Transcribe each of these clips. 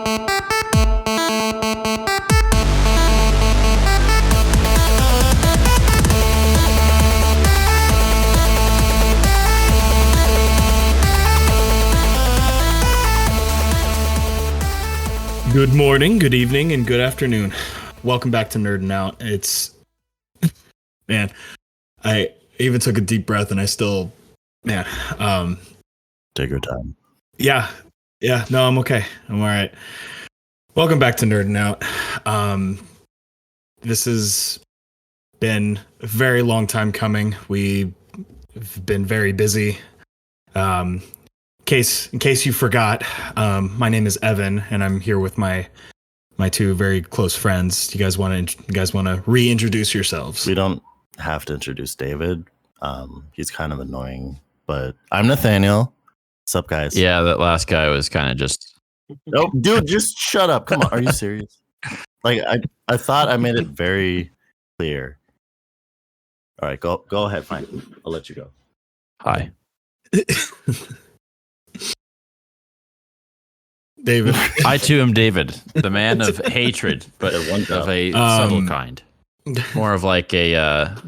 Good morning, good evening, and good afternoon. Welcome back to Nerdin' Out. It's, man, I even took a deep breath and I still, take your time. Yeah, no, I'm okay. I'm all right. Welcome back to Nerdin' Out. This has been a very long time coming. We've been very busy. In case you forgot, my name is Evan, and I'm here with my two very close friends. Do you guys want to reintroduce yourselves? We don't have to introduce David. He's kind of annoying, but I'm Nathaniel. What's up, guys? Yeah, that last guy was kind of just. Nope, dude, just shut up. Come on, are you serious? Like I thought I made it very clear. All right, go ahead. Fine, I'll let you go. Hi. David. I too am David, the man of hatred, but of a subtle kind. More of like an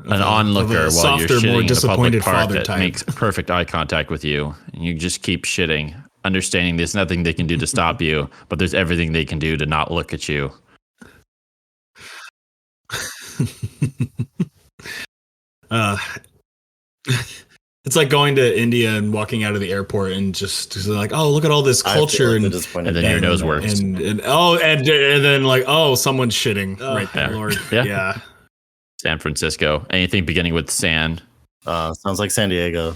onlooker while you're shitting in a public park that makes perfect eye contact with you. And you just keep shitting, understanding there's nothing they can do to stop you, but there's everything they can do to not look at you. It's like going to India and walking out of the airport and just like, oh, look at all this culture, like and then your nose works, and then like, oh, someone's shitting right there, Lord. Yeah. San Francisco. Anything beginning with San. Sounds like San Diego.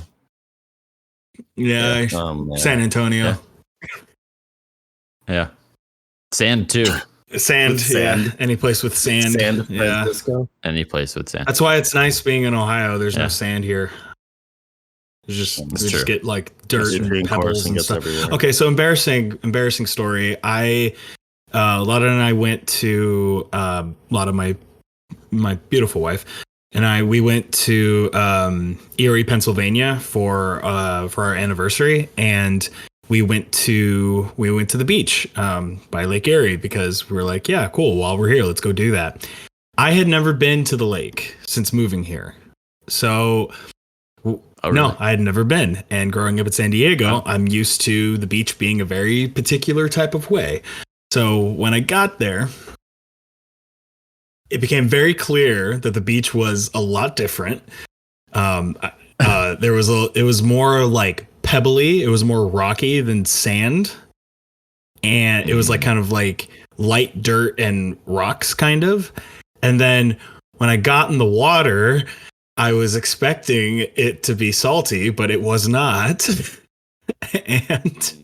Yeah. San Antonio. Yeah. Sand too. Sand. Yeah. Any place with sand. San yeah. Francisco. Any place with sand. That's why it's nice being in Ohio. There's no sand here. Just get like dirt and pebbles and stuff. Everywhere. Okay, so embarrassing story. Lotta and I went to Lotta, my beautiful wife, and we went to Erie, Pennsylvania for our anniversary, and we went to the beach by Lake Erie because we were like, yeah, cool. While we're here, let's go do that. I had never been to the lake since moving here, so. Oh, really? No, I had never been. And growing up in San Diego, I'm used to the beach being a very particular type of way. So when I got there, it became very clear that the beach was a lot different. It was more like pebbly. It was more rocky than sand. And it was like kind of like light dirt and rocks kind of. And then when I got in the water, I was expecting it to be salty, but it was not. And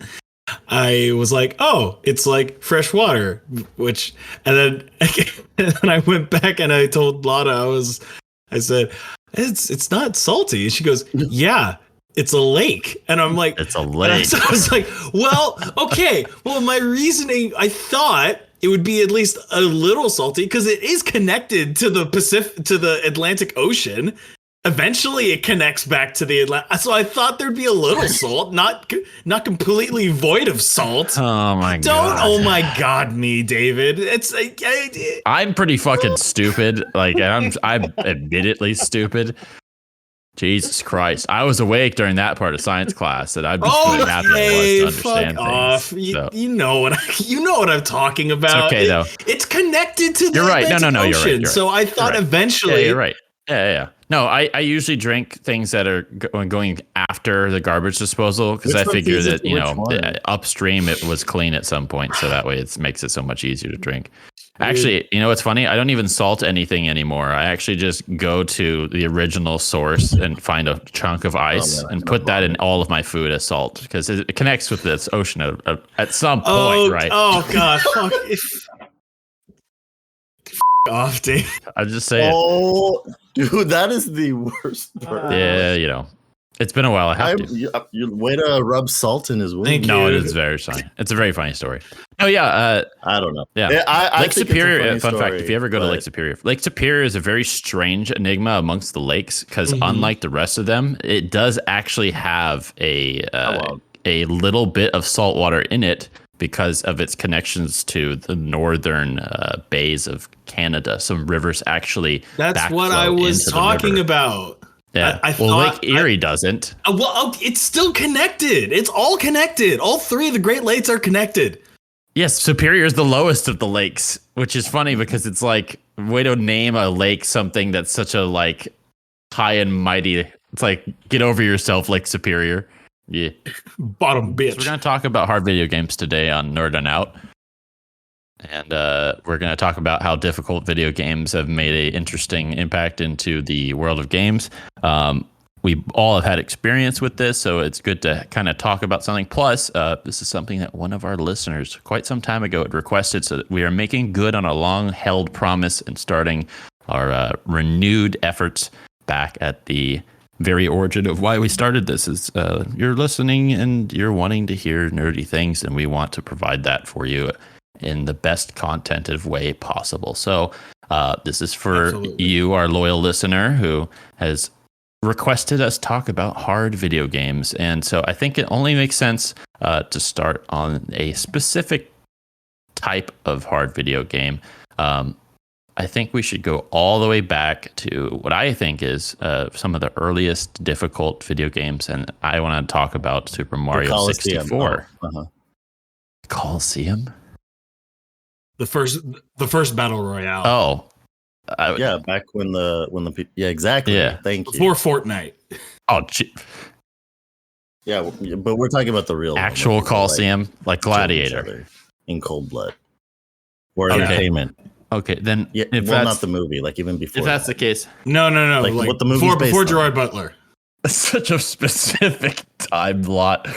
I was like, oh, it's like fresh water, and then I went back and I told Lotta, I said, it's not salty. She goes, yeah, it's a lake. And I'm like, it's a lake. So I was like, well, okay. Well, my reasoning, I thought it would be at least a little salty because it is connected to the Atlantic Ocean. Eventually it connects back to the Atlantic. So I thought there'd be a little salt, not completely void of salt. Oh my God. Oh my God, me, David. It's like, I'm pretty fucking stupid. Like I'm admittedly stupid. Jesus Christ. I was awake during that part of science class that I'd be really happy I was to understand off. things. So. You know what I'm talking about. It's okay though. It's connected to the You're right. Atlantic No, Ocean. you're right. So I thought eventually. Yeah, you're right. Yeah. No, I usually drink things that are going after the garbage disposal because I figure that, upstream it was clean at some point. So that way it makes it so much easier to drink. Actually, you know what's funny? I don't even salt anything anymore. I actually just go to the original source and find a chunk of ice and put that in all of my food as salt because it connects with this ocean at some point, right? Oh, God. Fuck. Off, dude. I'm just saying. Oh, dude, that is the worst part. Yeah, it's been a while. I have to. You way to rub salt in his wound. No, it is very funny. It's a very funny story. Oh yeah, I don't know. Yeah, I Lake Superior. Fun story, fact: if you ever go to Lake Superior is a very strange enigma amongst the lakes because unlike the rest of them, it does actually have a little bit of salt water in it because of its connections to the northern bays of Canada. Some rivers actually. That's what I was talking about. Yeah. I thought Lake Erie doesn't. It's still connected. It's all connected. All three of the Great Lakes are connected. Yes, Superior is the lowest of the lakes, which is funny because it's like way to name a lake something that's such a like high and mighty. It's like get over yourself, Lake Superior. Yeah, bottom bitch. So we're gonna talk about hard video games today on Nerd and Out, and we're gonna talk about how difficult video games have made an interesting impact into the world of games. We all have had experience with this, so it's good to kind of talk about something. Plus, this is something that one of our listeners quite some time ago had requested, so that we are making good on a long-held promise and starting our renewed efforts back at the very origin of why we started this. Is you're listening and you're wanting to hear nerdy things, and we want to provide that for you in the best contented way possible. So this is for you, our loyal listener, who has requested us talk about hard video games. And so I think it only makes sense to start on a specific type of hard video game. I think we should go all the way back to what I think is some of the earliest difficult video games. And I want to talk about Super Mario 64. Coliseum? The first battle royale. Oh, yeah, back when the yeah, exactly. Yeah. Thank you. Before Fortnite. Oh, yeah, but we're talking about the real actual one, Coliseum, like Gladiator, in cold blood, or entertainment. Okay, then if that's not the movie, like even before. If that's the case, no, like what the movie before Gerard Butler. Such a specific time lot.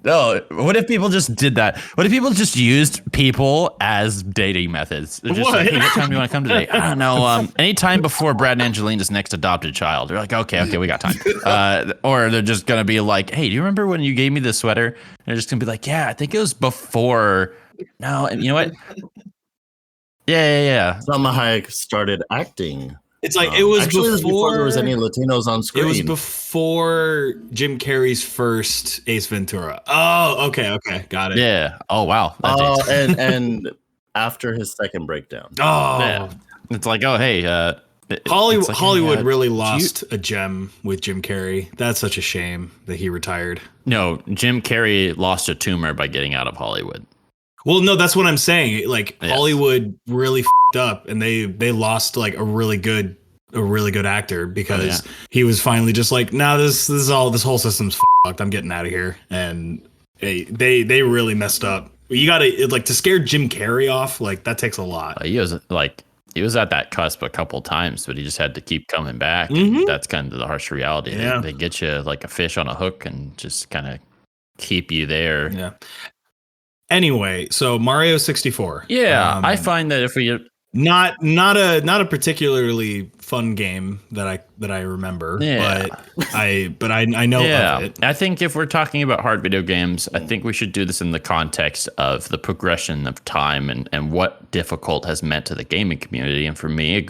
No, what if people just did that? What if people just used people as dating methods? They're just like, hey, what time do you want to come today? I don't know. Anytime before Brad and Angelina's next adopted child. They're like, okay, we got time. Or they're just going to be like, hey, do you remember when you gave me this sweater? And they're just going to be like, yeah, I think it was before. No, and you know what? Yeah. Salma Hayek started acting. It's like it was before there was any Latinos on screen. It was before Jim Carrey's first Ace Ventura. Oh, okay, got it. Yeah. Oh, wow. And after his second breakdown. Oh, yeah. It's like, oh, hey, Hollywood really lost a gem with Jim Carrey. That's such a shame that he retired. No, Jim Carrey lost a tumor by getting out of Hollywood. Well, no, that's what I'm saying. Like yes. Hollywood really f***ed up, and they lost like a really good actor because he was finally just like, no, this whole system's fucked. I'm getting out of here, and they really messed up. You gotta to scare Jim Carrey off, like that takes a lot. He was at that cusp a couple times, but he just had to keep coming back. Mm-hmm. That's kind of the harsh reality. Yeah. They get you like a fish on a hook and just kind of keep you there. Yeah. Anyway, so Mario 64. Yeah, I find that if we not a particularly fun game that I remember, but I know of it. I think if we're talking about hard video games, I think we should do this in the context of the progression of time and what difficult has meant to the gaming community. And for me, a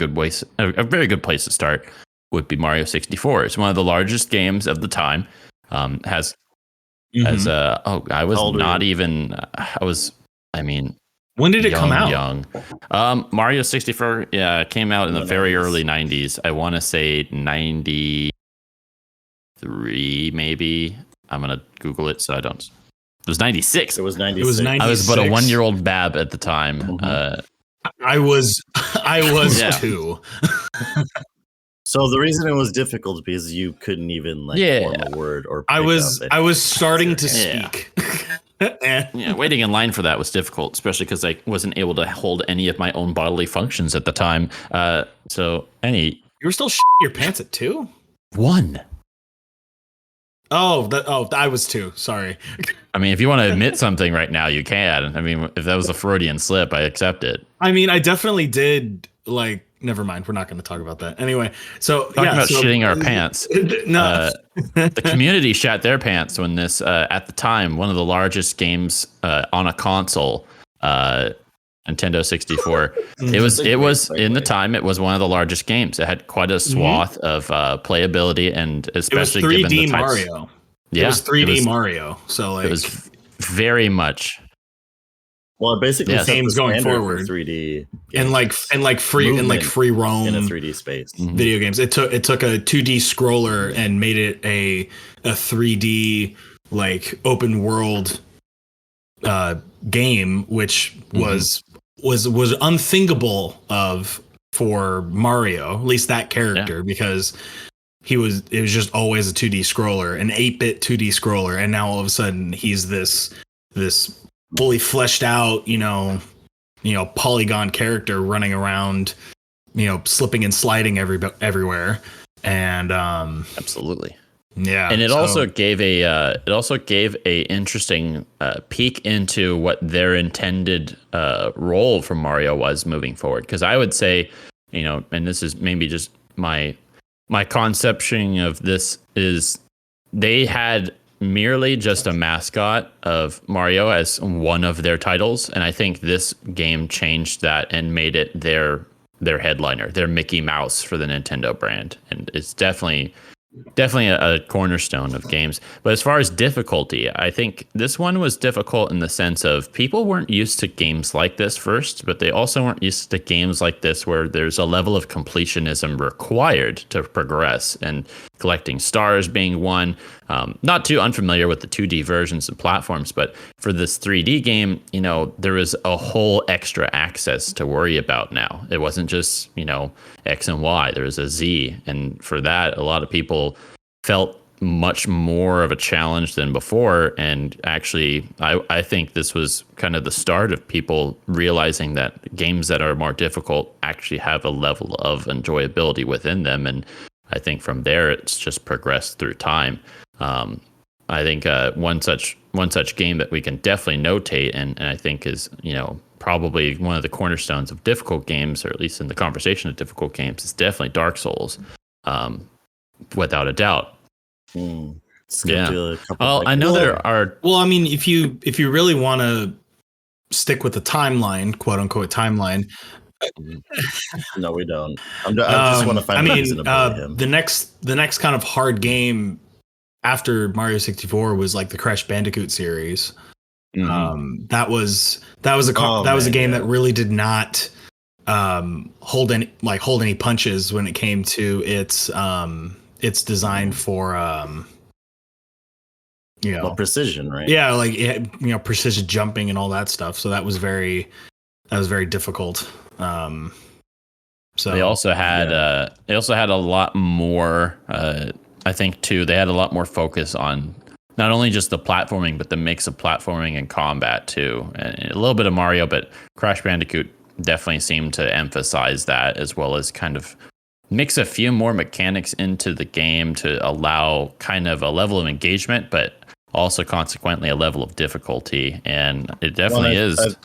very good place to start would be Mario 64. It's one of the largest games of the time. Has I was not even. When did it come out? Young. Mario 64 came out in the very early 90s. I want to say 93 maybe. I'm going to Google it so I don't. It was 96. It was 96. I was but a 1-year-old bab at the time. Mm-hmm. I was 2. So the reason it was difficult is because you couldn't even form a word or I was starting to speak. Waiting in line for that was difficult, especially because I wasn't able to hold any of my own bodily functions at the time. You were still your pants at 2? 1. I was 2. Sorry. I mean, if you want to admit something right now, you can. I mean, if that was a Freudian slip, I accept it. I mean, I definitely did. Never mind. We're not going to talk about that. Anyway, so talking about shitting our pants. No, the community shat their pants when this, at the time, one of the largest games on a console, Nintendo 64. It was in the time. It was one of the largest games. It had quite a swath of playability, and especially it was 3D given the types, Mario. Yeah, it was 3D Mario. So it was very much. Well, it basically games going forward, 3D and free roam in a 3D space. Video games. It took a 2D scroller and made it a 3D like open world game, which was unthinkable for Mario, at least that character, because it was just always a 2D scroller, an 8-bit 2D scroller, and now all of a sudden he's this fully fleshed out, polygon character running around, slipping and sliding everywhere, and absolutely. Yeah, and it also gave a interesting peek into what their intended role for Mario was moving forward. Because I would say, and this is maybe just my conception of this, is they had merely just a mascot of Mario as one of their titles, and I think this game changed that and made it their headliner, their Mickey Mouse for the Nintendo brand, and it's definitely a cornerstone of games. But as far as difficulty, I think this one was difficult in the sense of people weren't used to games like this first, but they also weren't used to games like this where there's a level of completionism required to progress, and collecting stars being one. Not too unfamiliar with the 2D versions and platforms, but for this 3D game, there was a whole extra access to worry about now. It wasn't just, X and Y, there was a Z. And for that, a lot of people felt much more of a challenge than before. And actually, I think this was kind of the start of people realizing that games that are more difficult actually have a level of enjoyability within them. And I think from there, it's just progressed through time. I think one such game that we can definitely notate, and I think is probably one of the cornerstones of difficult games, or at least in the conversation of difficult games, is definitely Dark Souls, without a doubt. Yeah. I know there are. Well, I mean, if you really want to stick with the timeline, quote unquote timeline. No, we don't. I just want to find a reason to play him. The next kind of hard game after Mario 64 was like the Crash Bandicoot series. That was a game that really did not hold any punches when it came to its design for precision, right? Yeah, like precision jumping and all that stuff. So that was very difficult. So they also had a lot more. I think too, they had a lot more focus on not only just the platforming, but the mix of platforming and combat too, and a little bit of Mario. But Crash Bandicoot definitely seemed to emphasize that, as well as kind of mix a few more mechanics into the game to allow kind of a level of engagement, but also consequently a level of difficulty. And it definitely is.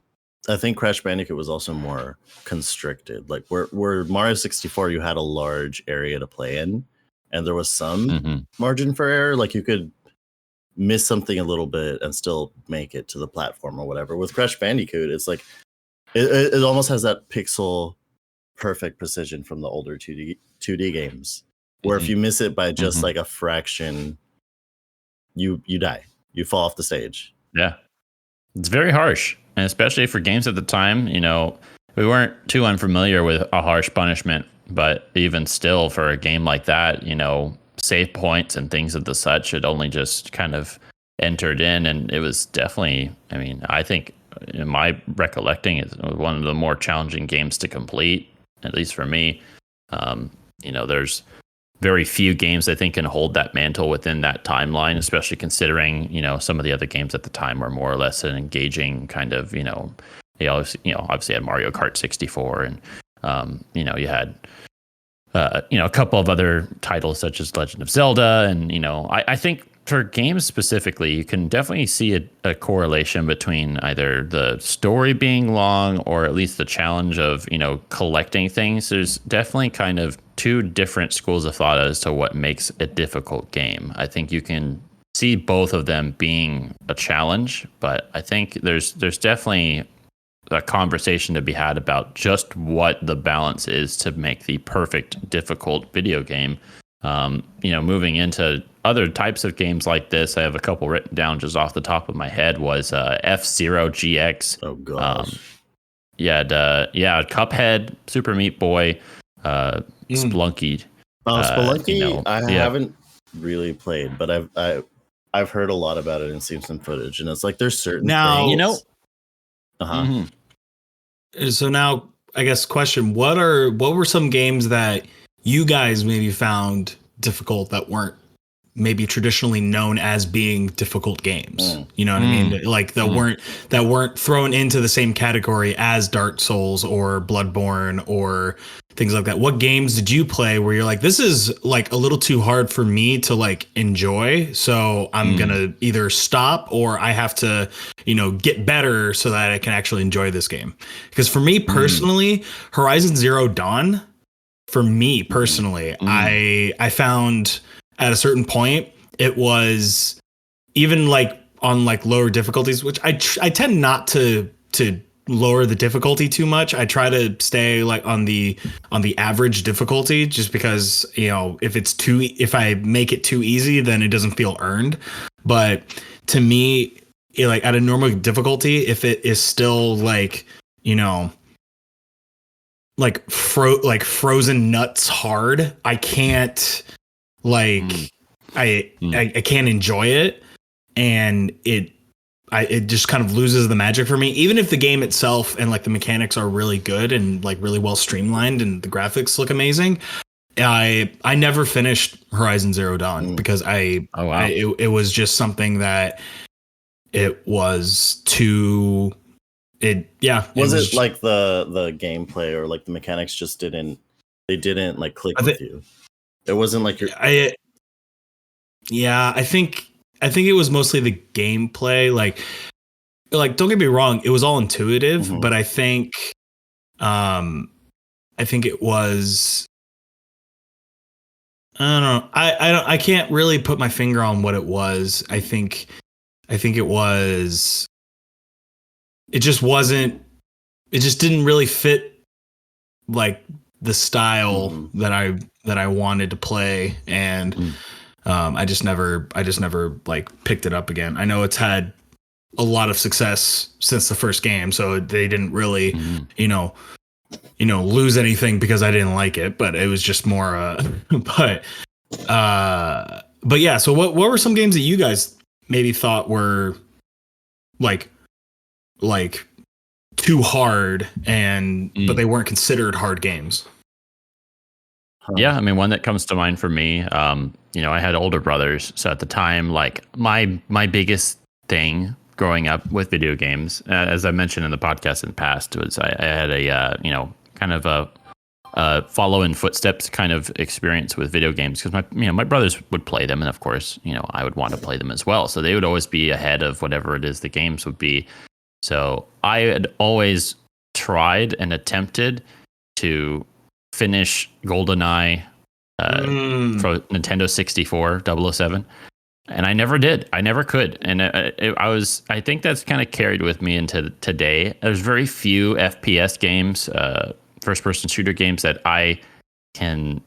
I think Crash Bandicoot was also more constricted. Like where Mario 64, you had a large area to play in, and there was some margin for error. Like you could miss something a little bit and still make it to the platform or whatever. With Crash Bandicoot, it's like it almost has that pixel perfect precision from the older 2D games, where if you miss it by just like a fraction, you die. You fall off the stage. Yeah, it's very harsh. And especially for games at the time, we weren't too unfamiliar with a harsh punishment, but even still for a game like that, save points and things of the such had only just kind of entered in. And it was definitely, I think in my recollecting, it's one of the more challenging games to complete, at least for me. There's very few games I think can hold that mantle within that timeline, especially considering, some of the other games at the time were more or less an engaging kind of, obviously had Mario Kart 64 and, you had, a couple of other titles such as Legend of Zelda. And, I think for games specifically, you can definitely see a correlation between either the story being long or at least the challenge of, collecting things. There's definitely kind of two different schools of thought as to what makes a difficult game. I think you can see both of them being a challenge, but I think there's definitely a conversation to be had about just what the balance is to make the perfect difficult video game. Moving into other types of games like this, I have a couple written down just off the top of my head. Was F-Zero GX. Oh gosh. Cuphead, Super Meat Boy, Spelunky. Spelunky, I haven't really played, but I've heard a lot about it and seen some footage, and it's like there's certain things. So now, I guess question: what were some games that you guys maybe found difficult that weren't maybe traditionally known as being difficult games? You know what I mean? Like that weren't thrown into the same category as Dark Souls or Bloodborne or things like that. What games did you play where you're like, this is like a little too hard for me to like enjoy, so I'm gonna either stop or I have to, get better so that I can actually enjoy this game? Because for me personally, Horizon Zero Dawn, for me personally, I found at a certain point, it was even like on like lower difficulties, which I tend not to lower the difficulty too much. I try to stay like on the average difficulty, just because, if I make it too easy, then it doesn't feel earned. But to me, like at a normal difficulty, if it is still like, like frozen nuts hard, I can't. I can't enjoy it, and it just kind of loses the magic for me. Even if the game itself and like the mechanics are really good and like really well streamlined and the graphics look amazing, I never finished Horizon Zero Dawn because it was just something that it was too. Was it like the gameplay or like the mechanics just didn't like click with you? It wasn't like I think it was mostly the gameplay. Like don't get me wrong, it was all intuitive, but I think it was, I don't know. I can't really put my finger on what it was. I think it was, it just didn't really fit like the style that I wanted to play, and I just never like picked it up again. I know it's had a lot of success since the first game, so they didn't really lose anything because I didn't like it, but it was just more but yeah, so what were some games that you guys maybe thought were like too hard but they weren't considered hard games? Yeah, I mean, one that comes to mind for me, I had older brothers, so at the time, like my biggest thing growing up with video games, as I mentioned in the podcast in the past, was I had a kind of a follow in footsteps kind of experience with video games, because my brothers would play them, and of course, I would want to play them as well, so they would always be ahead of whatever it is the games would be. So I had always tried and attempted to finish GoldenEye for Nintendo 64 007, and I never did. I never could, and I think that's kind of carried with me into today. There's very few FPS games, first-person shooter games, that I can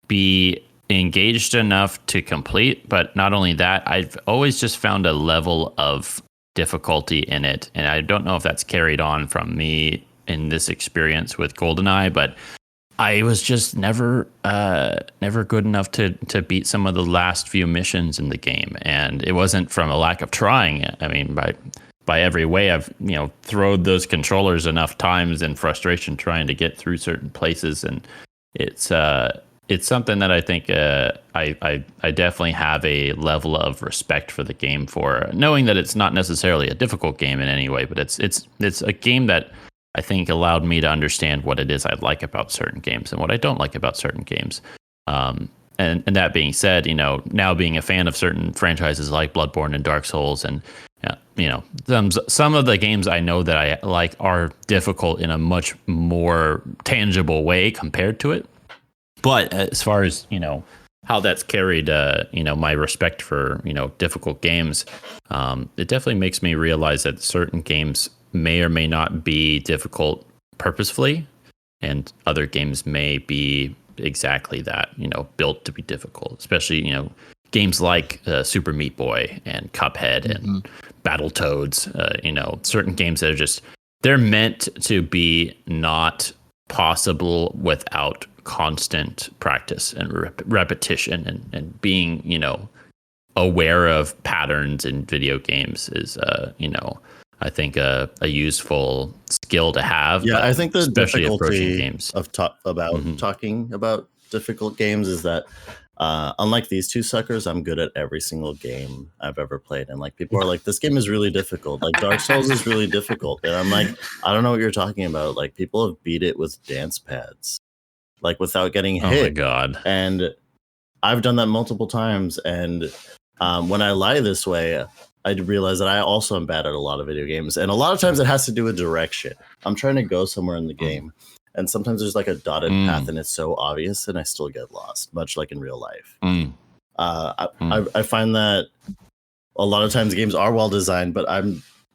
be engaged enough to complete. But not only that, I've always just found a level of difficulty in it, and I don't know if that's carried on from me in this experience with GoldenEye, but I was just never good enough to beat some of the last few missions in the game, and it wasn't from a lack of trying. I mean, by every way, I've thrown those controllers enough times in frustration trying to get through certain places, and it's something that I think I definitely have a level of respect for the game for, knowing that it's not necessarily a difficult game in any way, but it's a game that I think allowed me to understand what it is I like about certain games and what I don't like about certain games. And that being said, now being a fan of certain franchises like Bloodborne and Dark Souls, and some of the games I know that I like are difficult in a much more tangible way compared to it. But as far as how that's carried, my respect for difficult games, it definitely makes me realize that certain games may or may not be difficult purposefully, and other games may be exactly that, built to be difficult, especially, games like Super Meat Boy and Cuphead and Battletoads, certain games that are just, they're meant to be not possible without constant practice and repetition and being, aware of patterns in video games is, I think a useful skill to have. Yeah, I think the especially difficulty games. of talking about difficult games is that unlike these two suckers, I'm good at every single game I've ever played. And like people are like, this game is really difficult. Like Dark Souls is really difficult. And I'm like, I don't know what you're talking about. Like people have beat it with dance pads, like without getting hit. Oh my God. And I've done that multiple times. And when I lie this way, I realize that I also am bad at a lot of video games. And a lot of times it has to do with direction. I'm trying to go somewhere in the game. And sometimes there's like a dotted path and it's so obvious and I still get lost, much like in real life. I find that a lot of times games are well designed, but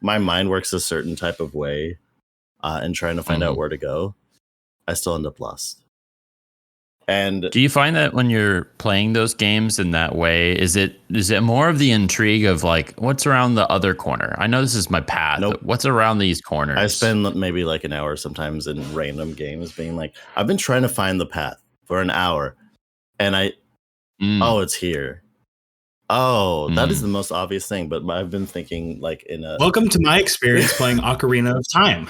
my mind works a certain type of way and trying to find out where to go. I still end up lost. And do you find that when you're playing those games in that way, is it more of the intrigue of like, what's around the other corner? I know this is my path. Nope. But what's around these corners? I spend maybe like an hour sometimes in random games being like, I've been trying to find the path for an hour and oh, it's here. Oh, that is the most obvious thing. But I've been thinking like welcome to my experience playing Ocarina of Time.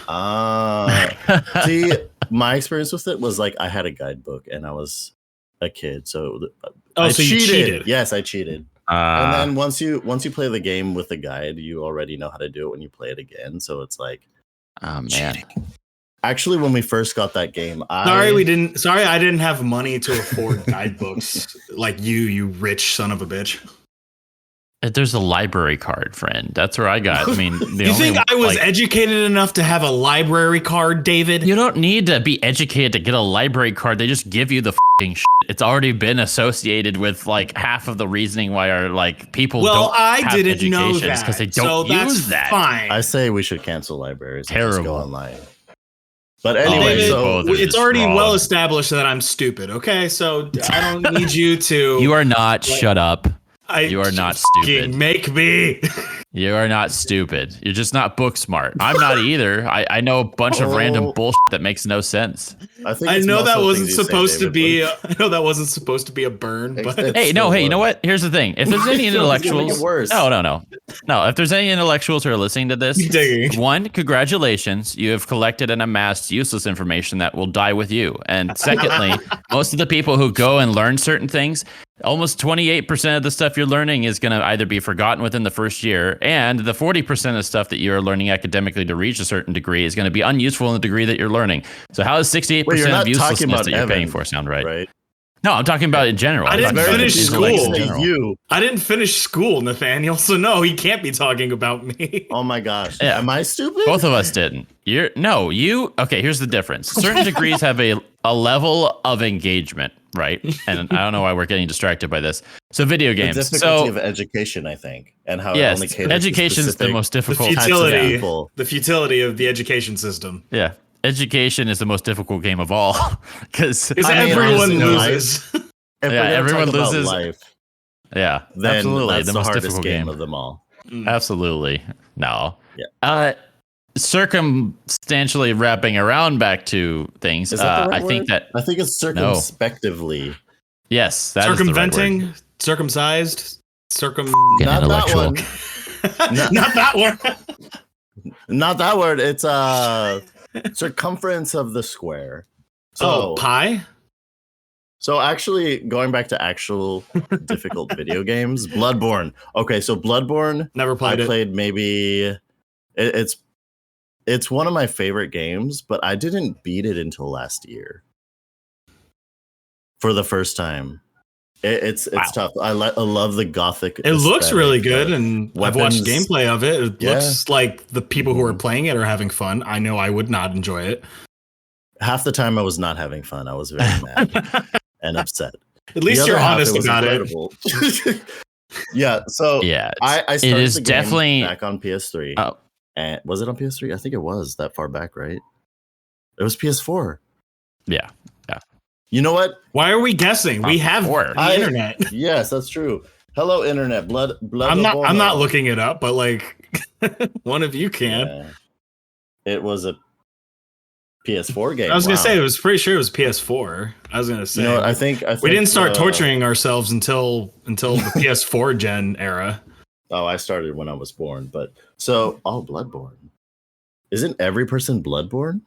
See, my experience with it was like I had a guidebook and I was a kid. So you cheated. Yes, I cheated. And then once you play the game with the guide, you already know how to do it when you play it again. So it's like, oh man. Cheating. Actually, when we first got that game, I didn't have money to afford guidebooks like you rich son of a bitch. There's a library card, friend. That's where I got. I mean, you think I was educated enough to have a library card, David? You don't need to be educated to get a library card. They just give you the f***ing shit. It's already been associated with like half of the reasoning why our like people don't have education because they don't use that. Fine. I say we should cancel libraries. Terrible. And just go online. But anyway, it's already well established that I'm stupid. Okay, so I don't need you to. You are not. Shut up. You are not stupid. Make me. You are not stupid. You're just not book smart. I'm not either. I know a bunch of random bullshit that makes no sense. I know that wasn't supposed to be. I know that wasn't supposed to be a burn. But hey, you know what? Here's the thing. If there's any intellectuals, no. If there's any intellectuals who are listening to this, one, congratulations, you have collected and amassed useless information that will die with you. And secondly, most of the people who go and learn certain things, almost 28% of the stuff you're learning is going to either be forgotten within the first year, and the 40% of stuff that you're learning academically to reach a certain degree is going to be unuseful in the degree that you're learning. So how does 68% of uselessness that you're paying for sound right? No, I'm talking about in general. I didn't finish school. I didn't finish school, Nathaniel. So no, he can't be talking about me. Oh my gosh. Yeah. Am I stupid? Both of us didn't. Okay, here's the difference. Certain degrees have a level of engagement, right? And I don't know why we're getting distracted by this. So video games. The difficulty of education, I think, and how it only caters education is the most difficult. The futility of the education system. Yeah. Education is the most difficult game of all because everyone loses. Everyone loses. Life, yeah, then absolutely. That's the most difficult game of them all. Absolutely. No. Yeah. Circumstantially wrapping around back to things. Is that the right word? I think it's circumspectively. Yes, that circumventing, is the right word. Circumcised, Not that one. Not that one. Not that word. It's circumference of the square. So pi. So actually, going back to actual difficult video games, Bloodborne. Okay, so Bloodborne. Never played it. I played maybe. It's one of my favorite games, but I didn't beat it until last year. For the first time, it's tough. I love the gothic. It looks really good, and I've watched gameplay of it. It looks like the people who are playing it are having fun. I know I would not enjoy it. Half the time, I was not having fun. I was very mad and upset. At least you're honest about it. Yeah. So I started it is the game definitely back on PS3. Oh. And was it on PS3? I think it was that far back, right? It was PS4. Yeah. You know what? Why are we guessing? We have the internet. Yes, that's true. Hello, internet. Blood. I'm not looking it up, but like one of you can. Yeah. It was a PS4 game. I was gonna say, I was pretty sure it was PS4. I was gonna say, you know what, I think we didn't start torturing ourselves until the PS4 gen era. Oh, I started when I was born, but so Bloodborne. Isn't every person Bloodborne?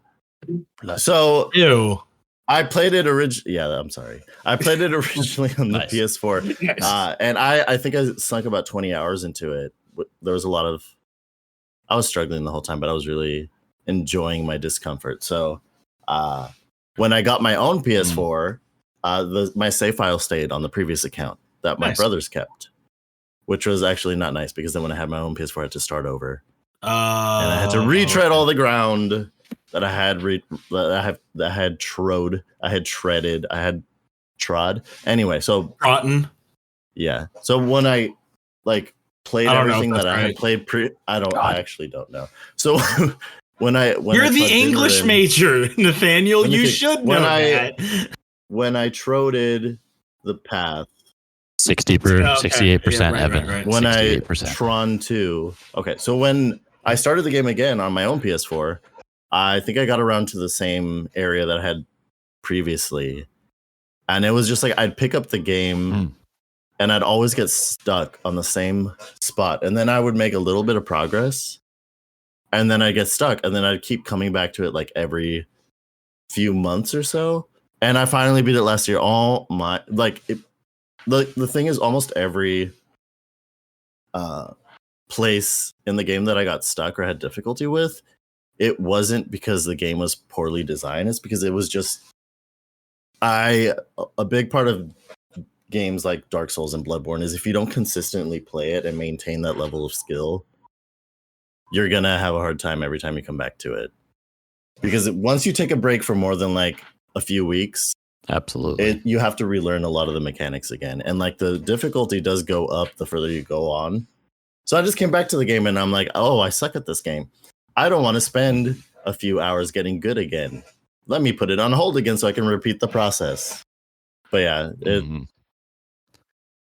So ew. I played it originally. Yeah, I'm sorry. I played it originally on the PS4, and I think I sunk about 20 hours into it. There was a lot of. I was struggling the whole time, but I was really enjoying my discomfort. So, when I got my own PS4, my save file stayed on the previous account that my brothers kept, which was actually not nice because then when I had my own PS4, I had to start over, and I had to retread all the ground that I had trod. Anyway, so rotten. Yeah. So when I played everything that I had played I actually don't know. So when you're the English major, Nathaniel, you should know that. When I troded the path 68% Evan. Right. When 68%. I Tron 2. Okay, so when I started the game again on my own PS4, I think I got around to the same area that I had previously. And it was just like I'd pick up the game and I'd always get stuck on the same spot. And then I would make a little bit of progress. And then I'd get stuck. And then I'd keep coming back to it like every few months or so. And I finally beat it last year. The thing is, almost every place in the game that I got stuck or had difficulty with, it wasn't because the game was poorly designed. It's because it was just a big part of games like Dark Souls and Bloodborne is if you don't consistently play it and maintain that level of skill, you're gonna have a hard time every time you come back to it. Because once you take a break for more than like a few weeks, absolutely, you have to relearn a lot of the mechanics again, and like the difficulty does go up the further you go on. So I just came back to the game and I'm like, oh, I suck at this game. I don't want to spend a few hours getting good again. Let me put it on hold again so I can repeat the process. But yeah,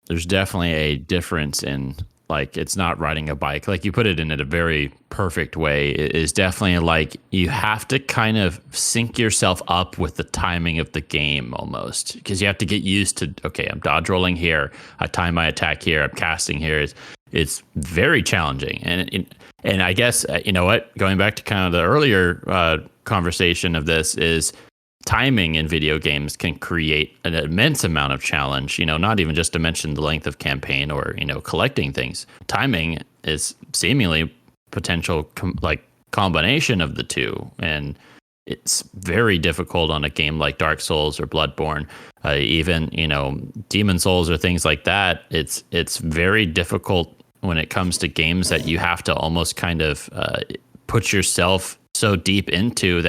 there's definitely a difference in, like, it's not riding a bike. Like, you put it in a very perfect way. It is definitely like you have to kind of sync yourself up with the timing of the game almost, because you have to get used to, okay, I'm dodge rolling here, I time my attack here, I'm casting here. It's very challenging. And I guess, you know what, going back to kind of the earlier conversation of this is timing in video games can create an immense amount of challenge, you know, not even just to mention the length of campaign or, you know, collecting things. Timing is seemingly potential combination of the two. And it's very difficult on a game like Dark Souls or Bloodborne, even, you know, Demon Souls or things like that. It's very difficult when it comes to games that you have to almost kind of put yourself so deep into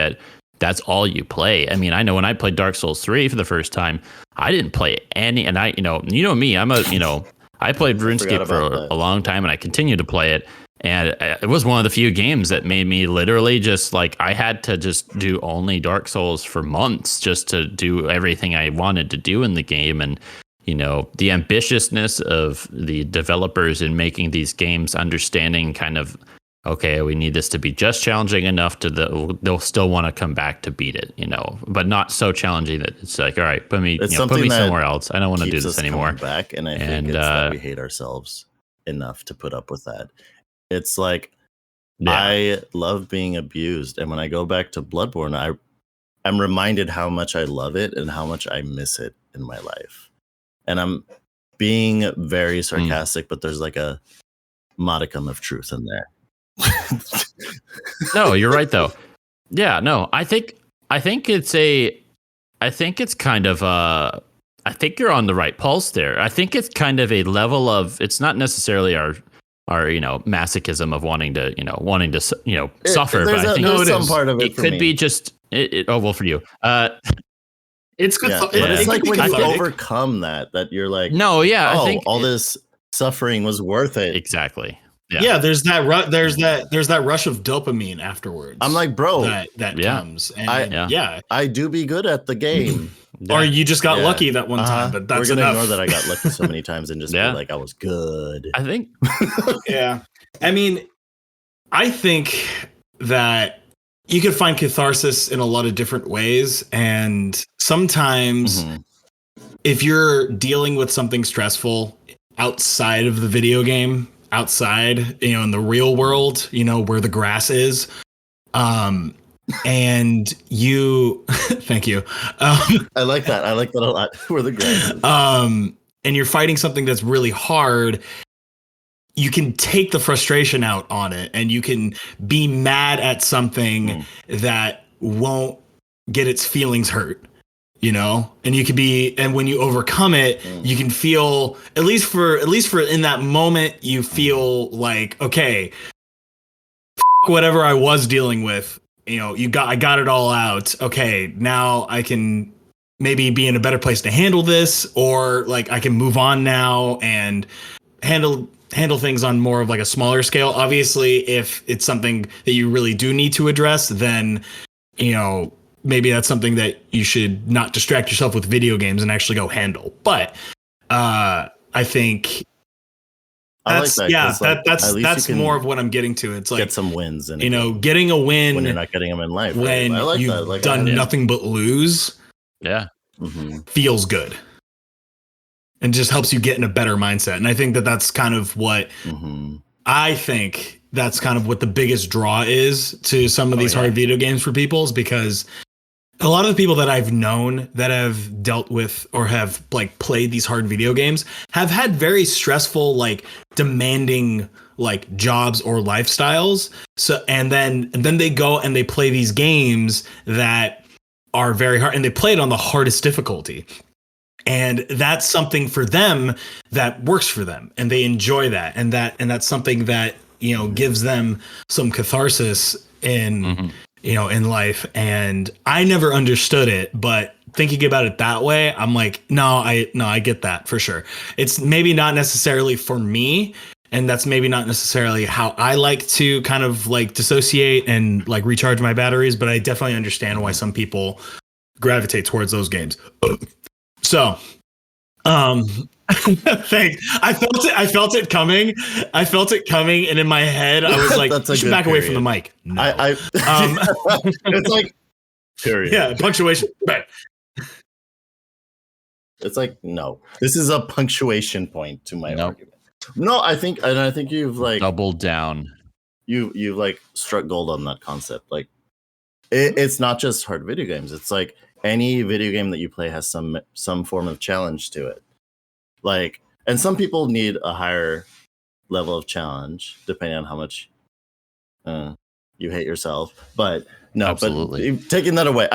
that's all you play. I mean, I know when I played Dark Souls 3 for the first time, I didn't play any, and I, you know me, I played RuneScape for a long time and I continued to play it. And it was one of the few games that made me literally just like, I had to just do only Dark Souls for months just to do everything I wanted to do in the game. And, you know, the ambitiousness of the developers in making these games, understanding kind of, okay, we need this to be just challenging enough they'll still want to come back to beat it, you know, but not so challenging that it's like, all right, put me somewhere else. I don't want to do this anymore. Back, and I think it's that we hate ourselves enough to put up with that. It's like, I love being abused, and when I go back to Bloodborne, I'm reminded how much I love it and how much I miss it in my life. And I'm being very sarcastic, but there's like a modicum of truth in there. No, you're right though. Yeah, no, I think it's kind of I think you're on the right pulse there. I think it's kind of a level of, it's not necessarily our you know, masochism of wanting to suffer, but I think some part of it could be just for you. It's good. Yeah, but it's like when you overcome that you're like, I think all this suffering was worth it. Exactly. Yeah, there's that rush of dopamine afterwards. I'm like, bro, that comes. And I do be good at the game. or you just got lucky that one time. But that's we're gonna enough. ignore that I got lucky so many times and just be like, I was good. I think. Yeah, I mean, I think that you can find catharsis in a lot of different ways, and sometimes if you're dealing with something stressful outside of the video game, outside, in the real world, where the grass is, and you thank you. I like that a lot. Where the grass is. And you're fighting something that's really hard, you can take the frustration out on it, and you can be mad at something that won't get its feelings hurt, and you could be, and when you overcome it, you can feel, at least for in that moment, you feel like, okay, whatever I was dealing with, I got it all out. Okay, now I can maybe be in a better place to handle this, or like I can move on now and handle things on more of like a smaller scale. Obviously, if it's something that you really do need to address, then, maybe that's something that you should not distract yourself with video games and actually go handle. But I think that's that's more of what I'm getting to. It's like, get some wins and getting a win when you're not getting them in life. When you've done nothing but lose. Yeah. Feels good. And just helps you get in a better mindset. And I think that that's kind of what I think that's kind of what the biggest draw is to some of these hard video games for people, is because a lot of the people that I've known that have dealt with or have like played these hard video games have had very stressful, like demanding like jobs or lifestyles. So and then they go and they play these games that are very hard, and they play it on the hardest difficulty. And that's something for them that works for them, and they enjoy that. And that's something that, gives them some catharsis in, in life. And I never understood it, but thinking about it that way, I'm like, I get that for sure. It's maybe not necessarily for me. And that's maybe not necessarily how I like to kind of like dissociate and like recharge my batteries, but I definitely understand why some people gravitate towards those games. So, thanks. I felt it coming. And in my head, I was like, you should back away from the mic. No. It's like, period. Yeah, punctuation. Right. It's like, no, this is a punctuation point to my argument. No, I think you've like doubled down. You've like struck gold on that concept. Like, it's not just hard video games. It's like any video game that you play has some form of challenge to it. Like, and some people need a higher level of challenge depending on how much you hate yourself. But no, absolutely. But taking that away,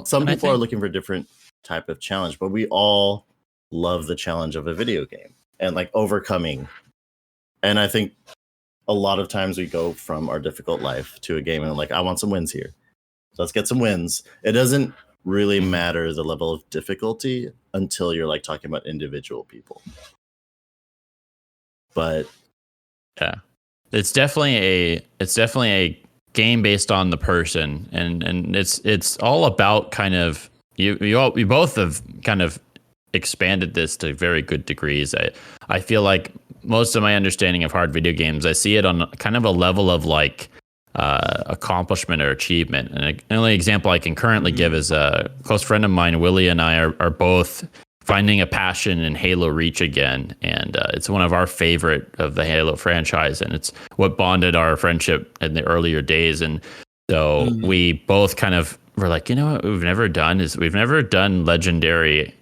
some people are looking for a different type of challenge, but we all love the challenge of a video game and like overcoming. And I think a lot of times we go from our difficult life to a game and like, I want some wins here. So let's get some wins. It doesn't really matter the level of difficulty until you're like talking about individual people. But yeah, it's definitely a game based on the person, and it's all about kind of you both have kind of expanded this to very good degrees. I feel like most of my understanding of hard video games, I see it on kind of a level of like accomplishment or achievement. And the only example I can currently give is a close friend of mine, Willie, and I are both finding a passion in Halo Reach again. And it's one of our favorite of the Halo franchise. And it's what bonded our friendship in the earlier days. And so we both kind of were like, what we've never done Legendary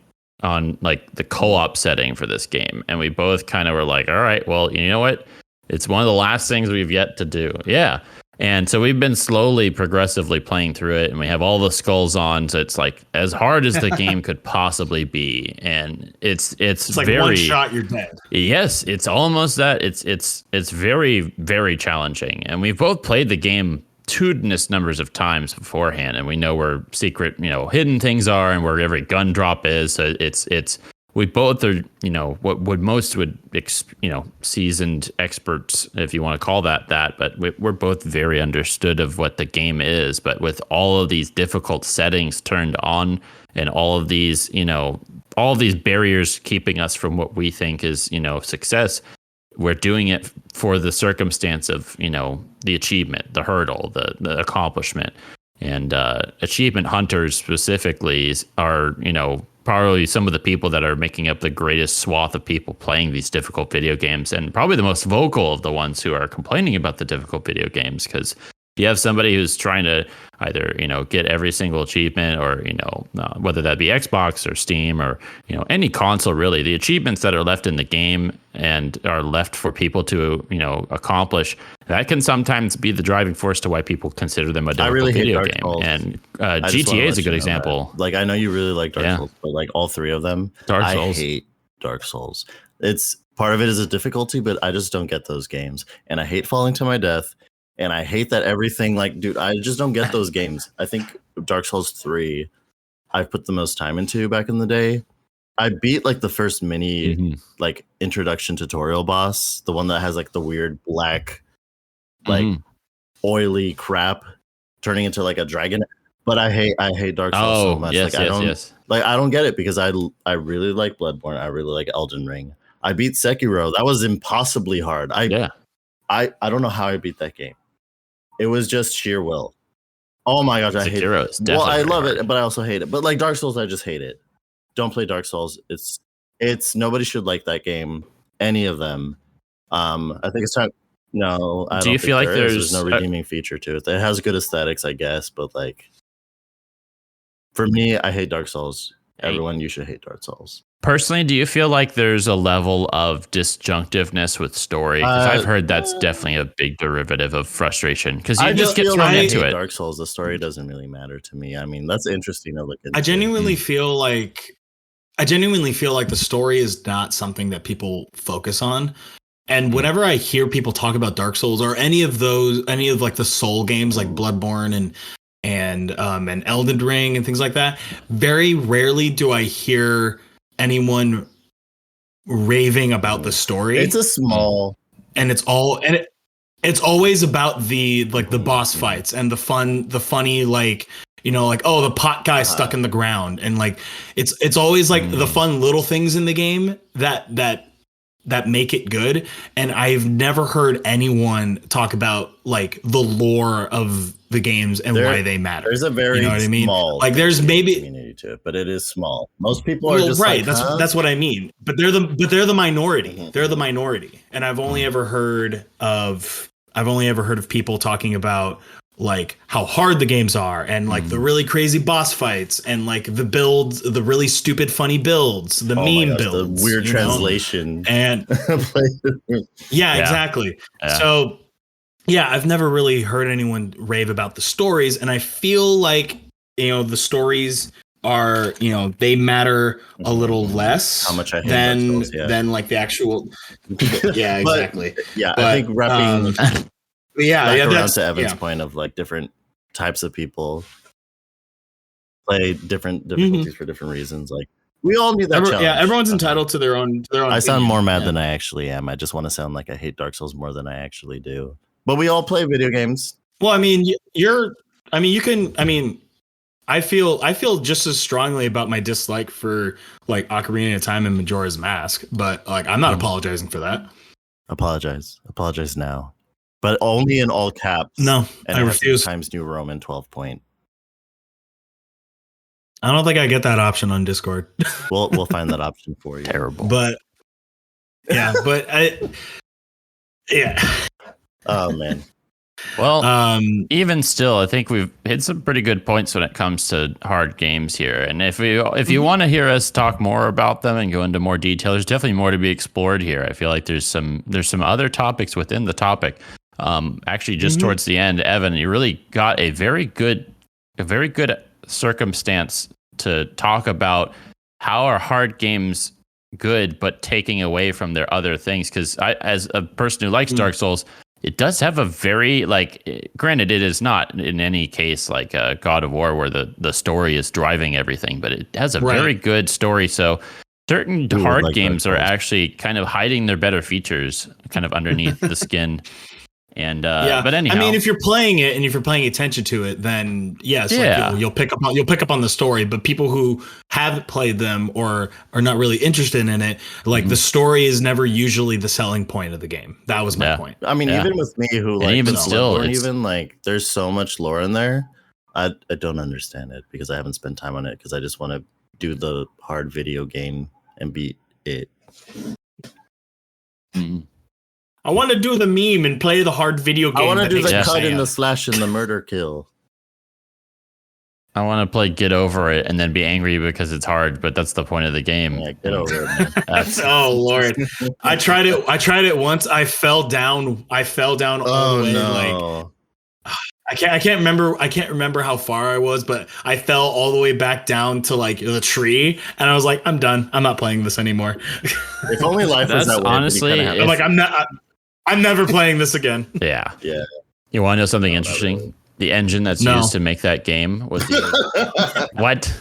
on like the co-op setting for this game. And we both kind of were like, all right, well, you know what? It's one of the last things we've yet to do. Yeah. And so we've been slowly, progressively playing through it, and we have all the skulls on. So it's like as hard as the game could possibly be, and it's like very, one shot, you're dead. Yes, it's almost that. It's very, very challenging, and we've both played the game tudinous numbers of times beforehand, and we know where secret, hidden things are, and where every gun drop is. So it's. We both are, what most would, seasoned experts, if you want to call that, but we're both very understood of what the game is. But with all of these difficult settings turned on and all of these, all of these barriers keeping us from what we think is, success. We're doing it for the circumstance of, the achievement, the hurdle, the accomplishment. And achievement hunters specifically are, probably some of the people that are making up the greatest swath of people playing these difficult video games, and probably the most vocal of the ones who are complaining about the difficult video games. Because if you have somebody who's trying to either, get every single achievement, or, whether that be Xbox or Steam or, any console, really, the achievements that are left in the game and are left for people to, accomplish, that can sometimes be the driving force to why people consider them a difficult video game. And GTA is a good example. Like, I know you really like Dark Souls, but like all three of them, I hate Dark Souls. It's part of it is a difficulty, but I just don't get those games. And I hate falling to my death. And I hate that everything, like, dude, I just don't get those games. I think Dark Souls 3, I've put the most time into back in the day. I beat like the first mini, like, introduction tutorial boss, the one that has like the weird black, like, oily crap turning into like a dragon. But I hate Dark Souls so much. Yes, like, I don't get it, because I really like Bloodborne. I really like Elden Ring. I beat Sekiro. That was impossibly hard. I don't know how I beat that game. It was just sheer will. Oh my gosh, I hate it. Well, I love it, but I also hate it. But like Dark Souls, I just hate it. Don't play Dark Souls. It's nobody should like that game. Any of them. I think it's time. No, I don't. Do you feel like there's no redeeming feature to it? It has good aesthetics, I guess, but like, for me, I hate Dark Souls. Everyone, you should hate Dark Souls. Personally, do you feel like there's a level of disjunctiveness with story? Because I've heard that's definitely a big derivative of frustration. Because you just get thrown into it. Dark Souls, the story doesn't really matter to me. I mean, that's interesting to look into. I genuinely feel like the story is not something that people focus on. And whenever I hear people talk about Dark Souls or any of like the Soul games like Bloodborne and Elden Ring and things like that, very rarely do I hear anyone raving about the story. It's a small, and it's always about the boss fights and the funny, like, like, oh, the pot guy stuck in the ground, and like it's always like the fun little things in the game that make it good. And I've never heard anyone talk about like the lore of the games and why they matter. There's a very small, like, there's maybe community to it, but it is small. Most people are just right. Like, that's what I mean. But they're the minority. They're the minority. And I've only ever heard of people talking about like how hard the games are, and like the really crazy boss fights, and like the builds, the really stupid funny builds, the meme builds, the weird translation, and exactly. Yeah. So I've never really heard anyone rave about the stories, and I feel like the stories are they matter a little less how much I hate than like the actual exactly. But, I think wrapping that's to Evan's point of like different types of people play different difficulties for different reasons. Like, we all need that challenge. Yeah, everyone's entitled to their own. I sound more mad than I actually am. I just want to sound like I hate Dark Souls more than I actually do. But we all play video games. Well, I mean, I feel just as strongly about my dislike for like Ocarina of Time and Majora's Mask, but like, I'm not apologizing for that. Apologize now. But only in all caps. No, and I refuse. Times New Roman 12 point. I don't think I get that option on Discord. We'll find that option for you. Terrible. But Oh man. Well, even still, I think we've hit some pretty good points when it comes to hard games here. And if you want to hear us talk more about them and go into more detail, there's definitely more to be explored here. I feel like there's some other topics within the topic. Actually, just towards the end, Evan, you really got a very good circumstance to talk about how are hard games good, but taking away from their other things. Because I, as a person who likes Dark Souls, it does have a very, like, granted, it is not in any case like God of War where the story is driving everything, but it has a very good story. So certain hard games are actually kind of hiding their better features kind of underneath the skin. And but anyhow, I mean, if you're playing it and if you're paying attention to it, then yes, like you'll pick up on the story. But people who haven't played them or are not really interested in it, like the story is never usually the selling point of the game. That was my point. I mean, even with me, who like even still, even like there's so much lore in there. I don't understand it because I haven't spent time on it because I just want to do the hard video game and beat it. I want to do the meme and play the hard video game. I want to do the cut and the slash and the murder kill. I want to play Get Over It and then be angry because it's hard, but that's the point of the game. Yeah, get over it, man. Oh Lord! I tried it once. I fell down. All the way. No. Like I can't remember how far I was, but I fell all the way back down to like the tree, and I was like, I'm done. I'm not playing this anymore. If only life was that way. Honestly, I'm like, I'm never playing this again. Yeah. Yeah. You want to know something interesting? The engine that's used to make that game was what?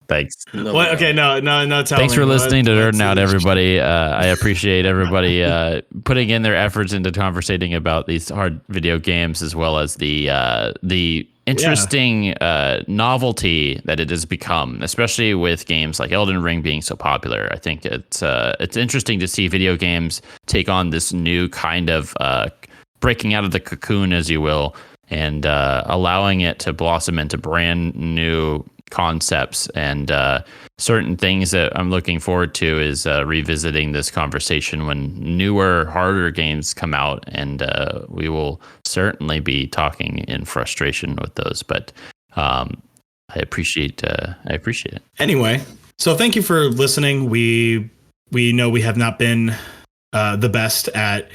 Thanks. What? Okay, no. Thanks for listening to Nerding Out, everybody. I appreciate everybody putting in their efforts into conversating about these hard video games, as well as the interesting novelty that it has become, especially with games like Elden Ring being so popular. I think it's interesting to see video games take on this new kind of breaking out of the cocoon, as you will, and allowing it to blossom into brand new concepts. And certain things that I'm looking forward to is revisiting this conversation when newer, harder games come out, and we will certainly be talking in frustration with those. But I appreciate it. Anyway, so thank you for listening. We know we have not been the best at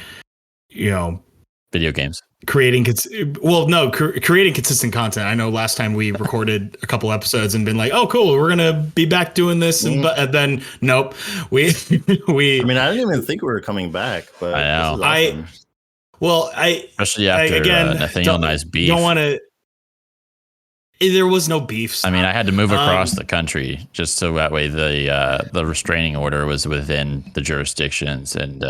video games. Creating consistent content. I know last time we recorded a couple episodes and been like, oh cool, we're gonna be back doing this, and then nope, we I mean, I didn't even think we were coming back, but I know. Awesome. Especially after Nathaniel and I's beef. Don't want to. There was no beef. I mean, I had to move across the country just so that way the restraining order was within the jurisdictions, and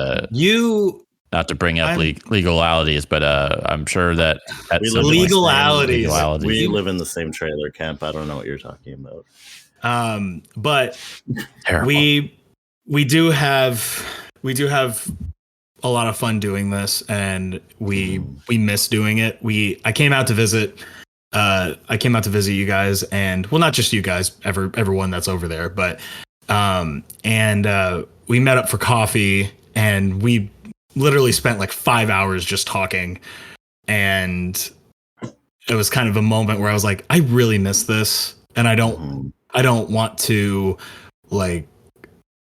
not to bring up legalities, but I'm sure that legalities. We live in the same trailer camp. I don't know what you're talking about. But we do have a lot of fun doing this, and we miss doing it. I came out to visit. I came out to visit you guys, and well, not just you guys, everyone that's over there, but we met up for coffee, and we literally spent like 5 hours just talking, and it was kind of a moment where I was like, I really miss this, and I don't want to like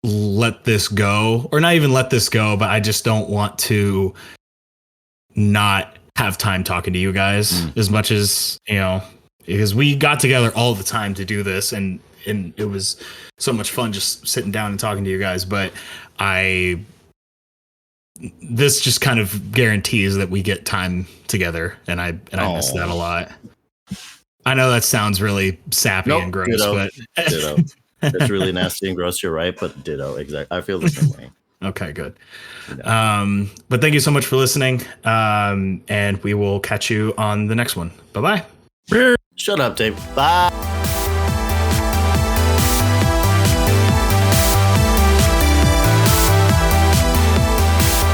let this go, or not even let this go, but I just don't want to not have time talking to you guys as much as, because we got together all the time to do this, and it was so much fun just sitting down and talking to you guys. But this just kind of guarantees that we get time together, and I miss that a lot. I know that sounds really sappy and gross, ditto, but ditto. It's really nasty and gross. You're right, but ditto. Exactly. I feel the same way. Okay, good. But thank you so much for listening, and we will catch you on the next one. Bye-bye. Shut up, Dave. Bye.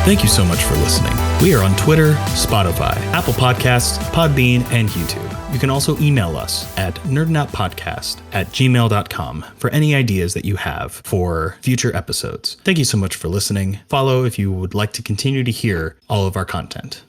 Thank you so much for listening. We are on Twitter, Spotify, Apple Podcasts, Podbean, and YouTube. You can also email us at nerdnoutpodcast@gmail.com for any ideas that you have for future episodes. Thank you so much for listening. Follow if you would like to continue to hear all of our content.